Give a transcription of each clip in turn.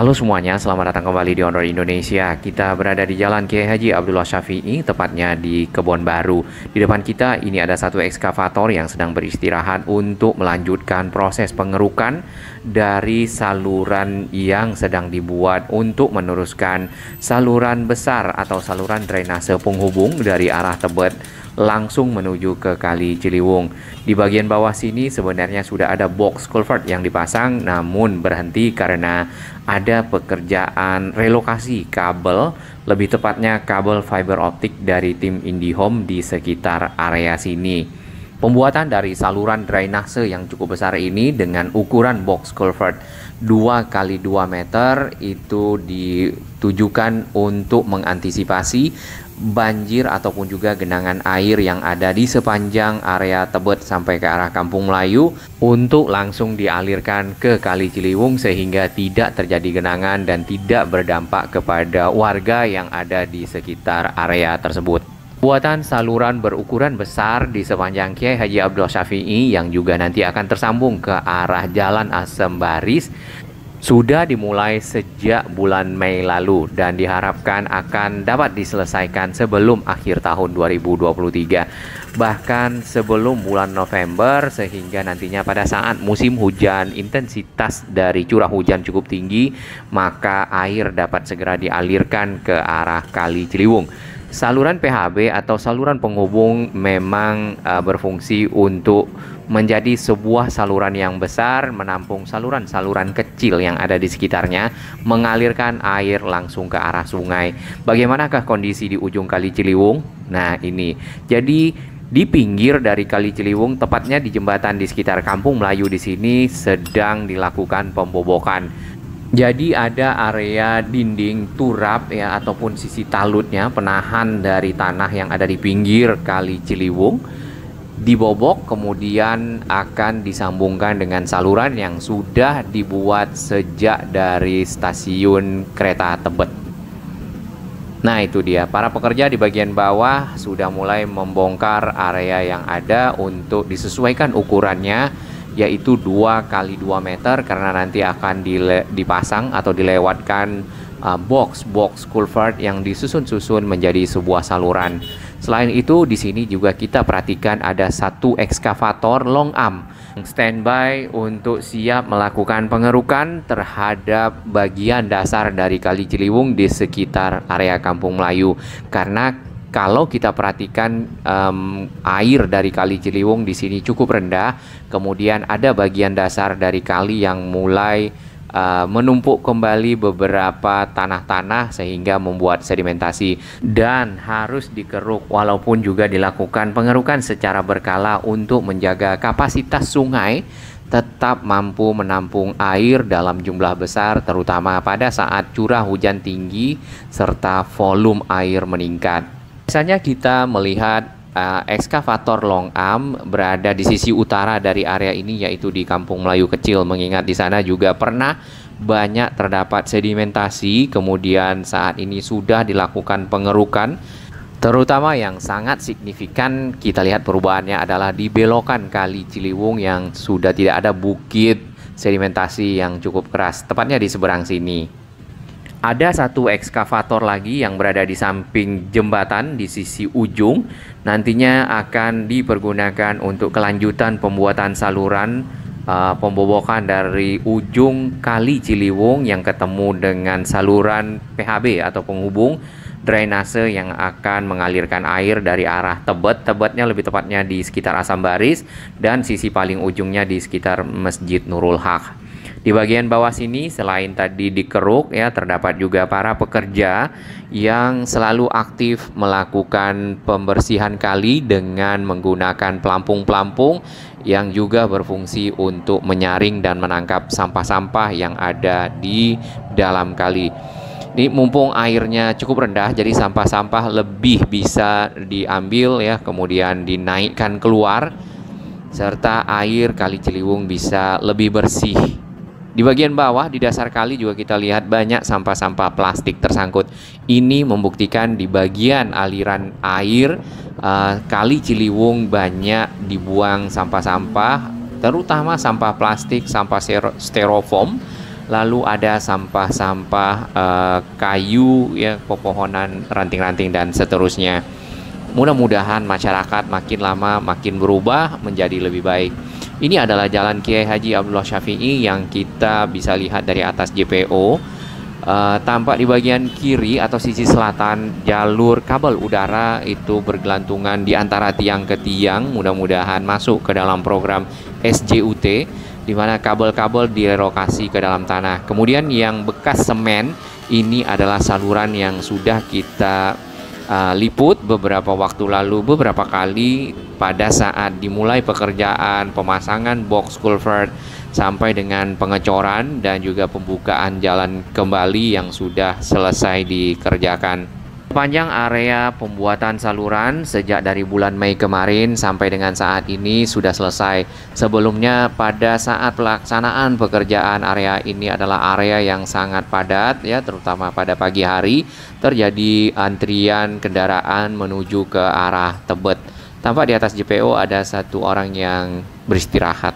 Halo semuanya, selamat datang kembali di Honor Indonesia. Kita berada di Jalan Kiai Haji Abdullah Syafi'i, tepatnya di Kebon Baru. Di depan kita ini ada satu ekskavator yang sedang beristirahat untuk melanjutkan proses pengerukan dari saluran yang sedang dibuat untuk meneruskan saluran besar atau saluran drainase penghubung dari arah Tebet langsung menuju ke Kali Ciliwung. Di bagian bawah sini sebenarnya sudah ada box culvert yang dipasang, namun berhenti karena ada pekerjaan relokasi kabel, lebih tepatnya kabel fiber optik dari tim IndiHome di sekitar area sini. Pembuatan dari saluran drainase yang cukup besar ini dengan ukuran box culvert 2 kali 2 meter itu ditujukan untuk mengantisipasi banjir ataupun juga genangan air yang ada di sepanjang area Tebet sampai ke arah Kampung Melayu untuk langsung dialirkan ke Kali Ciliwung sehingga tidak terjadi genangan dan tidak berdampak kepada warga yang ada di sekitar area tersebut. Buatan saluran berukuran besar di sepanjang Kiai Haji Abdullah Syafi'i yang juga nanti akan tersambung ke arah Jalan Asem Baris sudah dimulai sejak bulan Mei lalu dan diharapkan akan dapat diselesaikan sebelum akhir tahun 2023. Bahkan sebelum bulan November sehingga nantinya pada saat musim hujan intensitas dari curah hujan cukup tinggi, maka air dapat segera dialirkan ke arah Kali Ciliwung. Saluran PHB atau saluran penghubung memang berfungsi untuk menjadi sebuah saluran yang besar, menampung saluran-saluran kecil yang ada di sekitarnya, mengalirkan air langsung ke arah sungai. Bagaimanakah kondisi di ujung Kali Ciliwung? Nah ini, jadi di pinggir dari Kali Ciliwung, tepatnya di jembatan di sekitar Kampung Melayu di sini sedang dilakukan pembobokan. Jadi ada area dinding turap ya ataupun sisi talutnya penahan dari tanah yang ada di pinggir Kali Ciliwung dibobok kemudian akan disambungkan dengan saluran yang sudah dibuat sejak dari stasiun kereta Tebet. Nah itu dia, para pekerja di bagian bawah sudah mulai membongkar area yang ada untuk disesuaikan ukurannya, yaitu 2 kali 2 meter karena nanti akan dipasang atau dilewatkan box culvert yang disusun-susun menjadi sebuah saluran. Selain itu di sini juga kita perhatikan ada satu ekskavator long arm standby untuk siap melakukan pengerukan terhadap bagian dasar dari Kali Ciliwung di sekitar area Kampung Melayu. Karena kalau kita perhatikan air dari Kali Ciliwung di sini cukup rendah, kemudian ada bagian dasar dari kali yang mulai menumpuk kembali beberapa tanah-tanah sehingga membuat sedimentasi dan harus dikeruk walaupun juga dilakukan pengerukan secara berkala untuk menjaga kapasitas sungai tetap mampu menampung air dalam jumlah besar terutama pada saat curah hujan tinggi serta volume air meningkat. Biasanya kita melihat ekskavator long arm berada di sisi utara dari area ini yaitu di Kampung Melayu Kecil, mengingat di sana juga pernah banyak terdapat sedimentasi. Kemudian saat ini sudah dilakukan pengerukan, terutama yang sangat signifikan kita lihat perubahannya adalah di belokan Kali Ciliwung yang sudah tidak ada bukit sedimentasi yang cukup keras, tepatnya di seberang sini. Ada satu ekskavator lagi yang berada di samping jembatan di sisi ujung. Nantinya akan dipergunakan untuk kelanjutan pembuatan saluran pembobokan dari ujung Kali Ciliwung yang ketemu dengan saluran PHB atau penghubung drainase yang akan mengalirkan air dari arah Tebetnya lebih tepatnya di sekitar Asam Baris dan sisi paling ujungnya di sekitar Masjid Nurul Haq. Di bagian bawah sini selain tadi dikeruk ya, terdapat juga para pekerja yang selalu aktif melakukan pembersihan kali dengan menggunakan pelampung-pelampung yang juga berfungsi untuk menyaring dan menangkap sampah-sampah yang ada di dalam kali. Ini mumpung airnya cukup rendah, jadi sampah-sampah lebih bisa diambil ya, kemudian dinaikkan keluar serta air Kali Ciliwung bisa lebih bersih. Di bagian bawah di dasar kali juga kita lihat banyak sampah-sampah plastik tersangkut. Ini membuktikan di bagian aliran air Kali Ciliwung banyak dibuang sampah-sampah, terutama sampah plastik, sampah styrofoam, lalu ada sampah-sampah kayu, ya, pepohonan, ranting-ranting dan seterusnya. Mudah-mudahan masyarakat makin lama makin berubah menjadi lebih baik. Ini adalah Jalan Kiai Haji Abdullah Syafi'i yang kita bisa lihat dari atas JPO. Tampak di bagian kiri atau sisi selatan jalur kabel udara itu bergelantungan di antara tiang ke tiang, mudah-mudahan masuk ke dalam program SJUT, di mana kabel-kabel direlokasi ke dalam tanah. Kemudian yang bekas semen ini adalah saluran yang sudah kita liput beberapa waktu lalu, beberapa kali pada saat dimulai pekerjaan pemasangan box culvert sampai dengan pengecoran dan juga pembukaan jalan kembali yang sudah selesai dikerjakan. Panjang area pembuatan saluran sejak dari bulan Mei kemarin sampai dengan saat ini sudah selesai. Sebelumnya pada saat pelaksanaan pekerjaan area ini adalah area yang sangat padat, ya, terutama pada pagi hari terjadi antrian kendaraan menuju ke arah Tebet. Tampak di atas JPO ada satu orang yang beristirahat.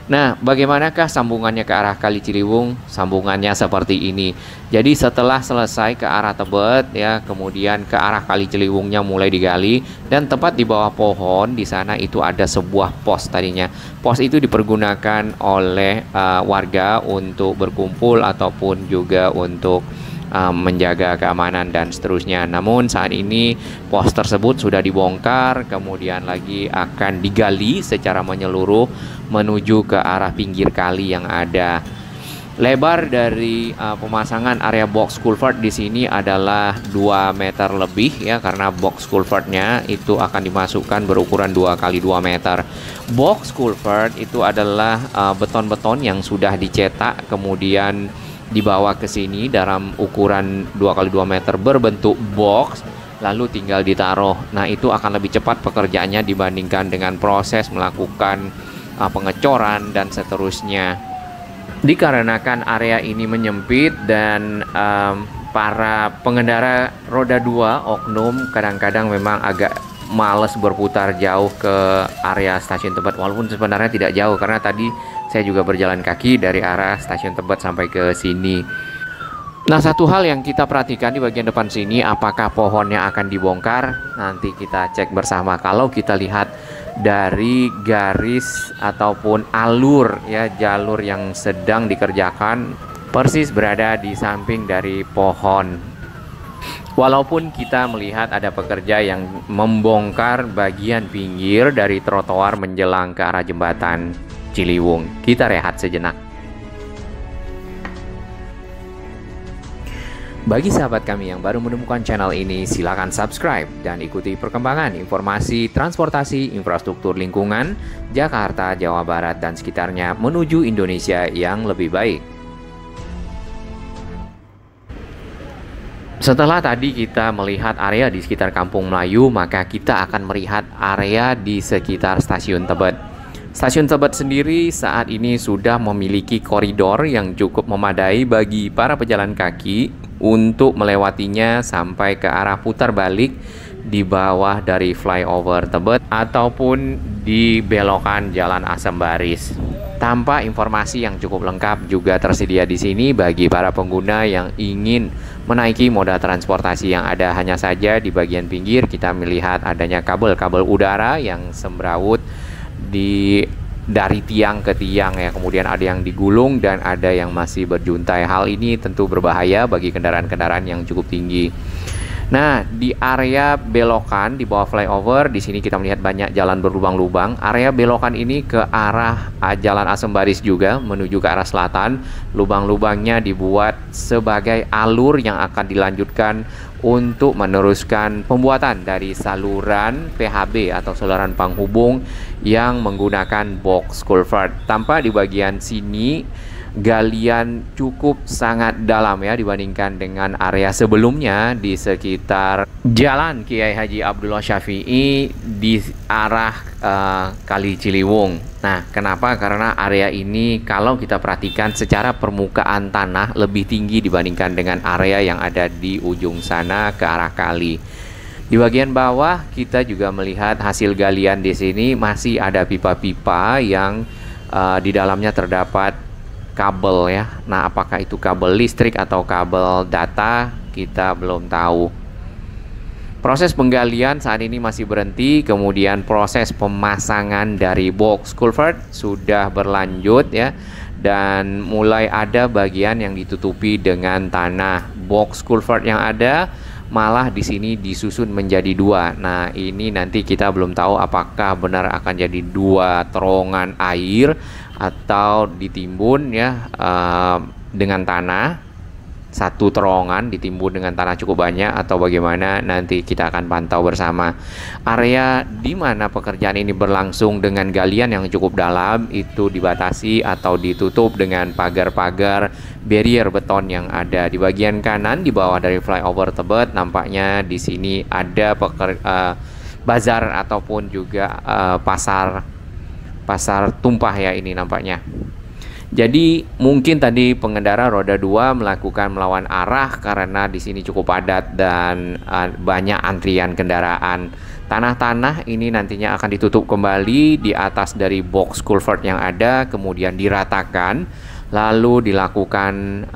Nah, bagaimanakah sambungannya ke arah Kali Ciliwung? Sambungannya seperti ini. Jadi setelah selesai ke arah Tebet, ya, kemudian ke arah Kali Ciliwungnya mulai digali, dan tepat di bawah pohon di sana itu ada sebuah pos tadinya. Pos itu dipergunakan oleh warga untuk berkumpul ataupun juga untuk menjaga keamanan dan seterusnya. Namun saat ini pos tersebut sudah dibongkar, kemudian lagi akan digali secara menyeluruh menuju ke arah pinggir kali yang ada. Lebar dari pemasangan area box culvert di sini adalah 2 meter lebih, ya, karena box culvertnya itu akan dimasukkan berukuran 2 kali 2 meter. Box culvert itu adalah beton-beton yang sudah dicetak kemudian dibawa ke sini dalam ukuran 2 kali 2 meter berbentuk box, lalu tinggal ditaruh. Nah, itu akan lebih cepat pekerjaannya dibandingkan dengan proses melakukan pengecoran dan seterusnya. Dikarenakan area ini menyempit dan para pengendara roda 2 oknum kadang-kadang memang agak males berputar jauh ke area stasiun Tebet, walaupun sebenarnya tidak jauh karena tadi saya juga berjalan kaki dari arah stasiun Tebet sampai ke sini. Nah, satu hal yang kita perhatikan di bagian depan sini, apakah pohonnya akan dibongkar? Nanti kita cek bersama. Kalau kita lihat dari garis ataupun alur, ya, jalur yang sedang dikerjakan persis berada di samping dari pohon. Walaupun kita melihat ada pekerja yang membongkar bagian pinggir dari trotoar menjelang ke arah jembatan Ciliwung. Kita rehat sejenak. Bagi sahabat kami yang baru menemukan channel ini, silakan subscribe dan ikuti perkembangan informasi transportasi infrastruktur lingkungan Jakarta, Jawa Barat, dan sekitarnya menuju Indonesia yang lebih baik. Setelah tadi kita melihat area di sekitar Kampung Melayu, maka kita akan melihat area di sekitar Stasiun Tebet. Stasiun Tebet sendiri saat ini sudah memiliki koridor yang cukup memadai bagi para pejalan kaki untuk melewatinya sampai ke arah putar balik di bawah dari flyover Tebet ataupun di belokan Jalan Asem Baris. Tanpa informasi yang cukup lengkap juga tersedia di sini bagi para pengguna yang ingin menaiki moda transportasi yang ada. Hanya saja di bagian pinggir kita melihat adanya kabel-kabel udara yang semrawut dari tiang ke tiang, ya, kemudian ada yang digulung dan ada yang masih berjuntai. Hal ini tentu berbahaya bagi kendaraan-kendaraan yang cukup tinggi. Nah, di area belokan di bawah flyover di sini kita melihat banyak jalan berlubang-lubang. Area belokan ini ke arah Jalan Asem Baris juga menuju ke arah selatan. Lubang-lubangnya dibuat sebagai alur yang akan dilanjutkan untuk meneruskan pembuatan dari saluran PHB atau saluran penghubung yang menggunakan box culvert. Tampak di bagian sini galian cukup sangat dalam, ya, dibandingkan dengan area sebelumnya di sekitar Jalan Kiai Haji Abdullah Syafi'i di arah Kali Ciliwung. Nah, kenapa? Karena area ini kalau kita perhatikan secara permukaan tanah lebih tinggi dibandingkan dengan area yang ada di ujung sana ke arah kali. Di bagian bawah kita juga melihat hasil galian di sini masih ada pipa-pipa yang di dalamnya terdapat kabel ya. Nah, apakah itu kabel listrik atau kabel data, kita belum tahu. Proses penggalian saat ini masih berhenti, kemudian proses pemasangan dari box culvert sudah berlanjut ya, dan mulai ada bagian yang ditutupi dengan tanah. Box culvert yang ada malah di sini disusun menjadi dua. Nah, ini nanti kita belum tahu apakah benar akan jadi dua terowongan air atau ditimbun ya dengan tanah. Satu terowongan ditimbun dengan tanah cukup banyak atau bagaimana, nanti kita akan pantau bersama. Area di mana pekerjaan ini berlangsung dengan galian yang cukup dalam itu dibatasi atau ditutup dengan pagar-pagar barrier beton yang ada di bagian kanan di bawah dari flyover Tebet. Nampaknya di sini ada bazar ataupun juga pasar tumpah ya ini nampaknya. Jadi mungkin tadi pengendara roda 2 melawan arah karena di sini cukup padat dan banyak antrian kendaraan. Tanah-tanah ini nantinya akan ditutup kembali di atas dari box culvert yang ada, kemudian diratakan, lalu dilakukan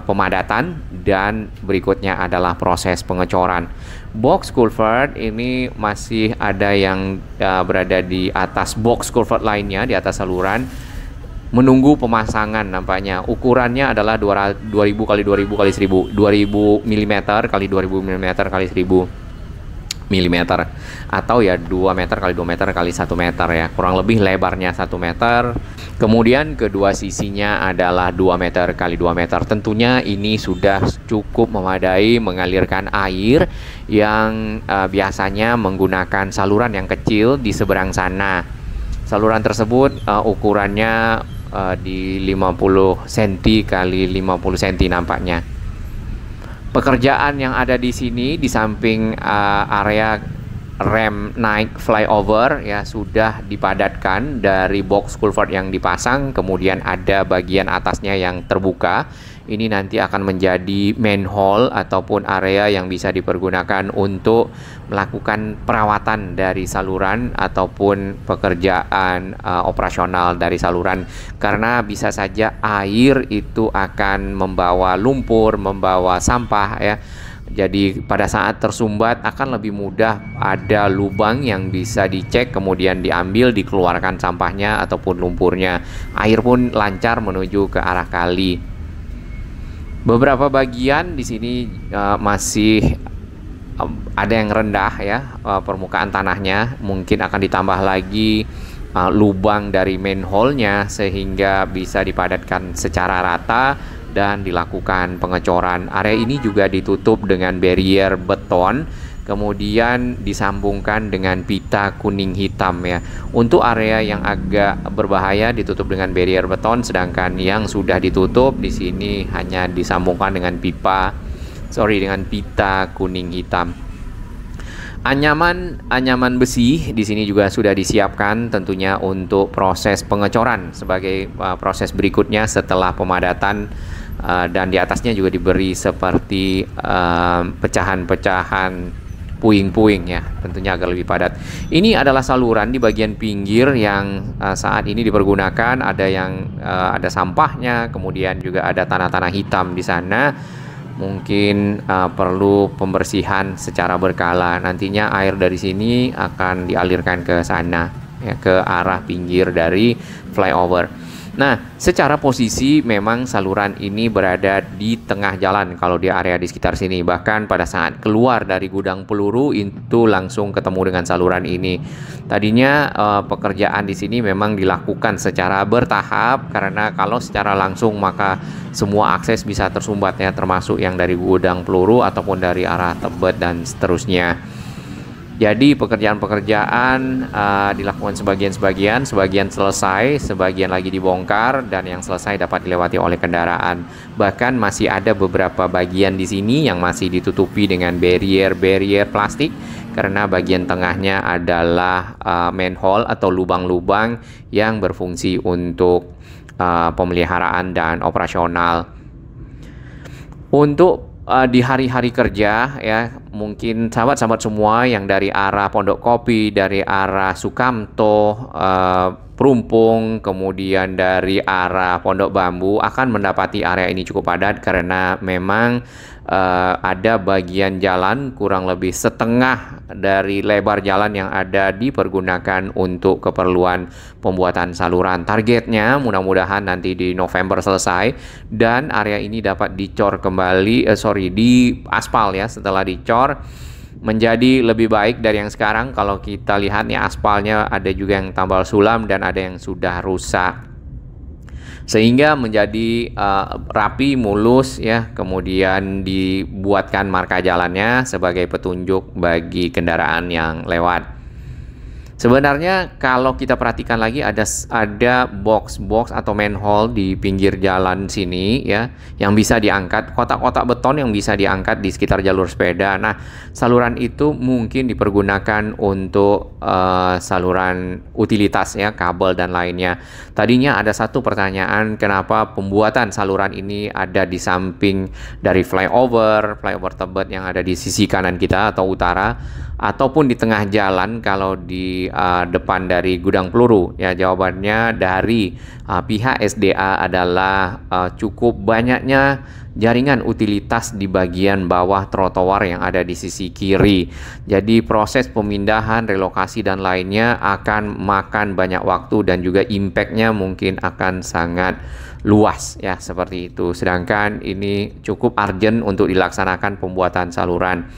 pemadatan, dan berikutnya adalah proses pengecoran. Box culvert ini masih ada yang berada di atas box culvert lainnya, di atas saluran, menunggu pemasangan. Nampaknya ukurannya adalah 2000 kali 2000 kali 1000, 2000 mm kali 2000 mm kali 1000 mm, atau ya 2 meter kali 2 meter kali 1 meter ya, kurang lebih lebarnya 1 meter. Kemudian kedua sisinya adalah 2 meter kali 2 meter. Tentunya ini sudah cukup memadai mengalirkan air yang biasanya menggunakan saluran yang kecil di seberang sana. Saluran tersebut ukurannya di 50 cm kali 50 cm nampaknya. Pekerjaan yang ada di sini di samping area rem naik flyover ya sudah dipadatkan dari box culvert yang dipasang, kemudian ada bagian atasnya yang terbuka. Ini nanti akan menjadi manhole ataupun area yang bisa dipergunakan untuk melakukan perawatan dari saluran ataupun pekerjaan operasional dari saluran, karena bisa saja air itu akan membawa lumpur, membawa sampah ya. Jadi pada saat tersumbat akan lebih mudah, ada lubang yang bisa dicek, kemudian diambil, dikeluarkan sampahnya ataupun lumpurnya. Air pun lancar menuju ke arah kali. Beberapa bagian di sini masih ada yang rendah ya, permukaan tanahnya. Mungkin akan ditambah lagi lubang dari manhole-nya sehingga bisa dipadatkan secara rata dan dilakukan pengecoran. Area ini juga ditutup dengan barrier beton, kemudian disambungkan dengan pita kuning hitam ya. Untuk area yang agak berbahaya ditutup dengan barrier beton, sedangkan yang sudah ditutup di sini hanya disambungkan dengan dengan pita kuning hitam. Anyaman besi di sini juga sudah disiapkan tentunya untuk proses pengecoran sebagai proses berikutnya setelah pemadatan, dan di atasnya juga diberi seperti pecahan-pecahan puing-puing ya, tentunya agar lebih padat. Ini adalah saluran di bagian pinggir yang saat ini dipergunakan. Ada yang ada sampahnya, kemudian juga ada tanah-tanah hitam di sana. Mungkin perlu pembersihan secara berkala. Nantinya air dari sini akan dialirkan ke sana ya, ke arah pinggir dari flyover. Nah, secara posisi memang saluran ini berada di tengah jalan kalau di area di sekitar sini. Bahkan pada saat keluar dari gudang peluru itu langsung ketemu dengan saluran ini. Tadinya pekerjaan di sini memang dilakukan secara bertahap, karena kalau secara langsung maka semua akses bisa tersumbat ya, termasuk yang dari gudang peluru ataupun dari arah Tebet dan seterusnya. Jadi pekerjaan-pekerjaan dilakukan sebagian selesai, sebagian lagi dibongkar, dan yang selesai dapat dilewati oleh kendaraan. Bahkan masih ada beberapa bagian di sini yang masih ditutupi dengan barrier plastik, karena bagian tengahnya adalah manhole atau lubang-lubang yang berfungsi untuk pemeliharaan dan operasional. Untuk di hari-hari kerja ya, mungkin sahabat-sahabat semua yang dari arah Pondok Kopi, dari arah Sukamto, Perumpung, kemudian dari arah Pondok Bambu akan mendapati area ini cukup padat karena memang ada bagian jalan kurang lebih setengah dari lebar jalan yang ada dipergunakan untuk keperluan pembuatan saluran. Targetnya mudah-mudahan nanti di November selesai dan area ini dapat dicor kembali, di aspal ya, setelah dicor menjadi lebih baik dari yang sekarang. Kalau kita lihat nih, aspalnya ada juga yang tambal sulam dan ada yang sudah rusak, sehingga menjadi rapi, mulus ya. Kemudian dibuatkan marka jalannya sebagai petunjuk bagi kendaraan yang lewat. Sebenarnya kalau kita perhatikan lagi ada box atau manhole di pinggir jalan sini ya, yang bisa diangkat, kotak-kotak beton yang bisa diangkat di sekitar jalur sepeda. Nah, saluran itu mungkin dipergunakan untuk saluran utilitas ya, kabel dan lainnya. Tadinya ada satu pertanyaan, kenapa pembuatan saluran ini ada di samping dari flyover Tebet yang ada di sisi kanan kita atau utara, ataupun di tengah jalan kalau di depan dari gudang peluru ya. Jawabannya dari pihak SDA adalah cukup banyaknya jaringan utilitas di bagian bawah trotoar yang ada di sisi kiri. Jadi proses pemindahan, relokasi dan lainnya akan makan banyak waktu dan juga impact-nya mungkin akan sangat luas ya, seperti itu. Sedangkan ini cukup urgent untuk dilaksanakan pembuatan saluran.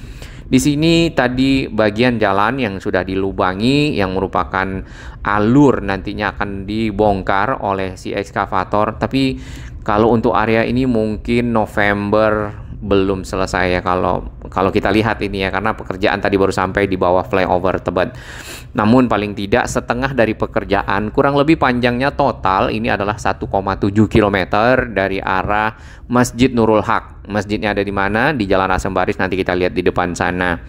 Di sini tadi bagian jalan yang sudah dilubangi yang merupakan alur nantinya akan dibongkar oleh si ekskavator. Tapi kalau untuk area ini mungkin November belum selesai ya, kalau kita lihat ini ya, karena pekerjaan tadi baru sampai di bawah flyover Tebet. Namun paling tidak setengah dari pekerjaan, kurang lebih panjangnya total ini adalah 1,7 km dari arah Masjid Nurul Haq. Masjidnya ada di mana? Di Jalan Asem Baris, nanti kita lihat di depan sana,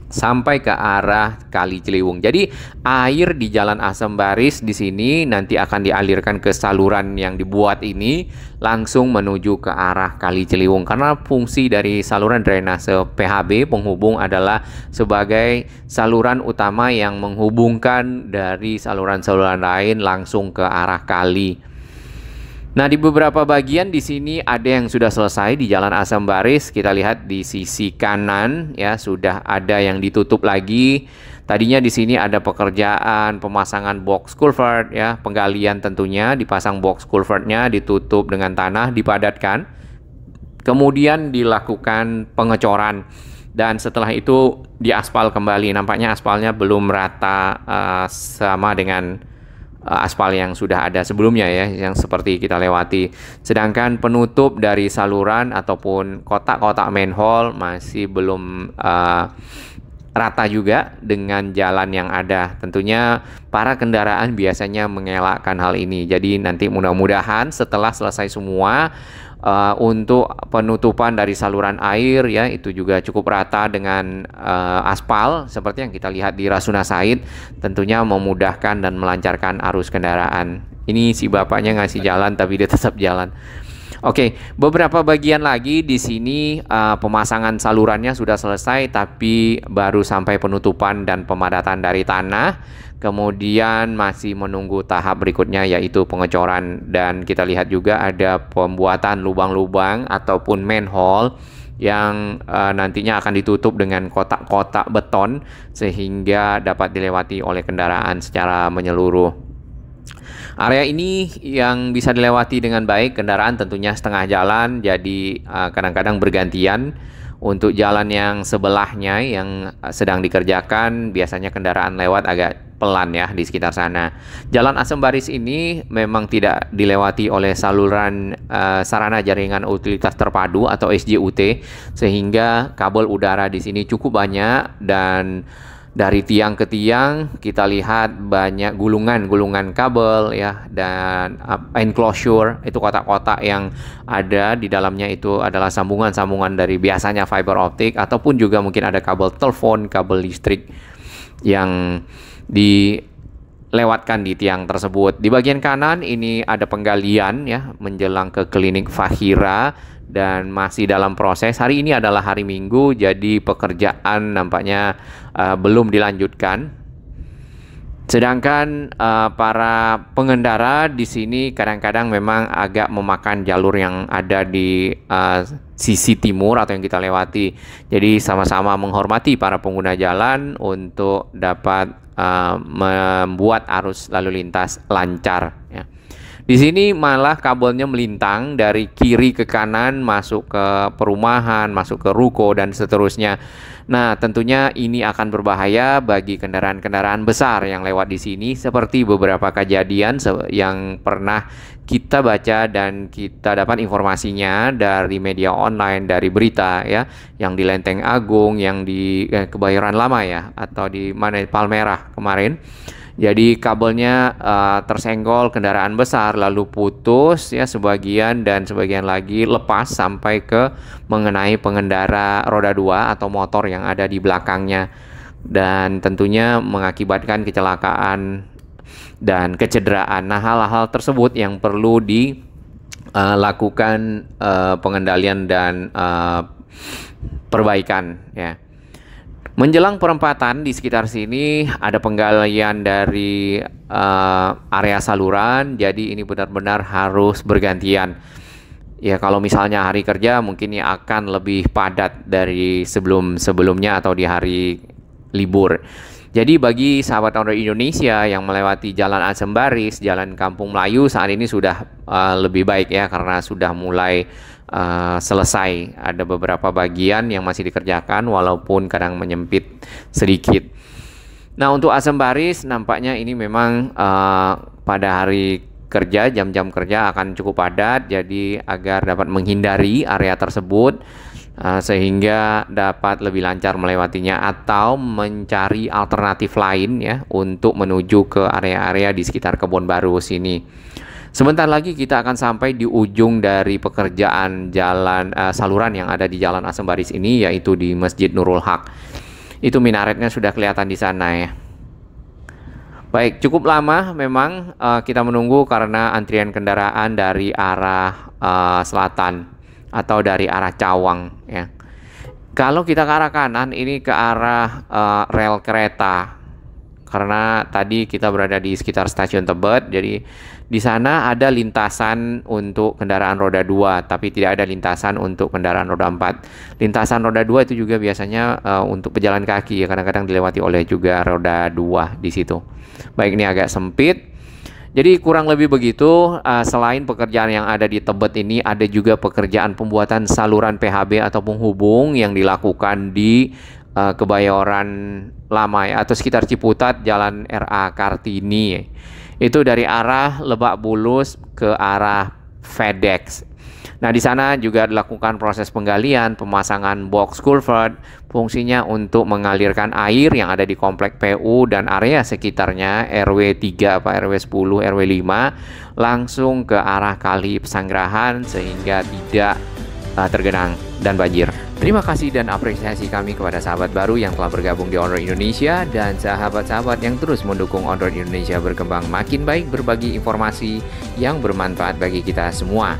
sampai ke arah Kali Ciliwung. Jadi air di Jalan Asem Baris di sini nanti akan dialirkan ke saluran yang dibuat ini langsung menuju ke arah Kali Ciliwung, karena fungsi dari saluran drainase PHB penghubung adalah sebagai saluran utama yang menghubungkan dari saluran-saluran lain langsung ke arah kali. Nah, di beberapa bagian di sini ada yang sudah selesai di Jalan Asem Baris. Kita lihat di sisi kanan ya, sudah ada yang ditutup lagi. Tadinya di sini ada pekerjaan pemasangan box culvert ya, penggalian tentunya, dipasang box culvertnya, ditutup dengan tanah, dipadatkan. Kemudian dilakukan pengecoran dan setelah itu diaspal kembali. Nampaknya aspalnya belum rata sama dengan aspal yang sudah ada sebelumnya ya, yang seperti kita lewati. Sedangkan penutup dari saluran ataupun kotak-kotak manhole masih belum rata juga dengan jalan yang ada. Tentunya para kendaraan biasanya mengelakkan hal ini. Jadi nanti mudah-mudahan setelah selesai semua, untuk penutupan dari saluran air ya, itu juga cukup rata dengan aspal seperti yang kita lihat di Rasuna Said, tentunya memudahkan dan melancarkan arus kendaraan. Ini si bapaknya ngasih jalan tapi dia tetap jalan. Oke, beberapa bagian lagi di sini pemasangan salurannya sudah selesai, tapi baru sampai penutupan dan pemadatan dari tanah. Kemudian masih menunggu tahap berikutnya, yaitu pengecoran. Dan kita lihat juga ada pembuatan lubang-lubang ataupun manhole yang nantinya akan ditutup dengan kotak-kotak beton sehingga dapat dilewati oleh kendaraan secara menyeluruh. Area ini yang bisa dilewati dengan baik kendaraan tentunya setengah jalan, jadi kadang-kadang bergantian. Untuk jalan yang sebelahnya yang sedang dikerjakan, biasanya kendaraan lewat agak pelan ya di sekitar sana. Jalan Asem Baris ini memang tidak dilewati oleh saluran sarana jaringan utilitas terpadu atau SJUT, sehingga kabel udara di sini cukup banyak, dan dari tiang ke tiang kita lihat banyak gulungan-gulungan kabel ya, dan enclosure itu kotak-kotak yang ada di dalamnya itu adalah sambungan-sambungan dari biasanya fiber optik ataupun juga mungkin ada kabel telepon, kabel listrik yang dilewatkan di tiang tersebut. Di bagian kanan ini ada penggalian ya menjelang ke klinik Fahira, dan masih dalam proses. Hari ini adalah hari Minggu, jadi pekerjaan nampaknya belum dilanjutkan. Sedangkan para pengendara di sini kadang-kadang memang agak memakan jalur yang ada di sisi timur atau yang kita lewati. Jadi sama-sama menghormati para pengguna jalan untuk dapat membuat arus lalu lintas lancar. Ya. Di sini malah kabelnya melintang dari kiri ke kanan, masuk ke perumahan, masuk ke ruko, dan seterusnya. Nah, tentunya ini akan berbahaya bagi kendaraan-kendaraan besar yang lewat di sini, seperti beberapa kejadian yang pernah kita baca dan kita dapat informasinya dari media online, dari berita ya, yang di Lenteng Agung, yang di Kebayoran Lama ya, atau di mana Palmerah kemarin. Jadi kabelnya tersenggol kendaraan besar, lalu putus ya sebagian, dan sebagian lagi lepas sampai ke mengenai pengendara roda 2 atau motor yang ada di belakangnya, dan tentunya mengakibatkan kecelakaan dan kecederaan. Nah, hal-hal tersebut yang perlu dilakukan pengendalian dan perbaikan ya. Menjelang perempatan di sekitar sini ada penggalian dari area saluran, jadi ini benar-benar harus bergantian. Ya, kalau misalnya hari kerja mungkin ya akan lebih padat dari sebelumnya atau di hari libur. Jadi bagi sahabat Android Indonesia yang melewati Jalan Asem Baris, Jalan Kampung Melayu saat ini sudah lebih baik ya, karena sudah mulai selesai. Ada beberapa bagian yang masih dikerjakan walaupun kadang menyempit sedikit. Nah, untuk Asem Baris nampaknya ini memang pada hari kerja, jam-jam kerja akan cukup padat, jadi agar dapat menghindari area tersebut sehingga dapat lebih lancar melewatinya atau mencari alternatif lain ya untuk menuju ke area-area di sekitar Kebon Baru sini. Sebentar lagi kita akan sampai di ujung dari pekerjaan jalan saluran yang ada di Jalan Asem Baris ini, yaitu di Masjid Nurul Haq. Itu minaretnya sudah kelihatan di sana ya. Baik, cukup lama memang kita menunggu karena antrian kendaraan dari arah selatan atau dari arah Cawang ya. Kalau kita ke arah kanan ini ke arah rel kereta, karena tadi kita berada di sekitar stasiun Tebet, jadi di sana ada lintasan untuk kendaraan roda 2, tapi tidak ada lintasan untuk kendaraan roda 4. Lintasan roda 2 itu juga biasanya untuk pejalan kaki ya, kadang-kadang dilewati oleh juga roda 2 di situ. Baik, ini agak sempit. Jadi kurang lebih begitu. Selain pekerjaan yang ada di Tebet ini, ada juga pekerjaan pembuatan saluran PHB atau penghubung yang dilakukan di Kebayoran Lama ya, atau sekitar Ciputat, Jalan RA Kartini. Itu dari arah Lebak Bulus ke arah FedEx. Nah, di sana juga dilakukan proses penggalian, pemasangan box culvert, fungsinya untuk mengalirkan air yang ada di komplek PU dan area sekitarnya RW 3, RW 10, RW 5 langsung ke arah Kali Pesanggerahan sehingga tidak tergenang dan banjir. Terima kasih dan apresiasi kami kepada sahabat baru yang telah bergabung di Android Indonesia dan sahabat-sahabat yang terus mendukung Android Indonesia berkembang makin baik, berbagi informasi yang bermanfaat bagi kita semua.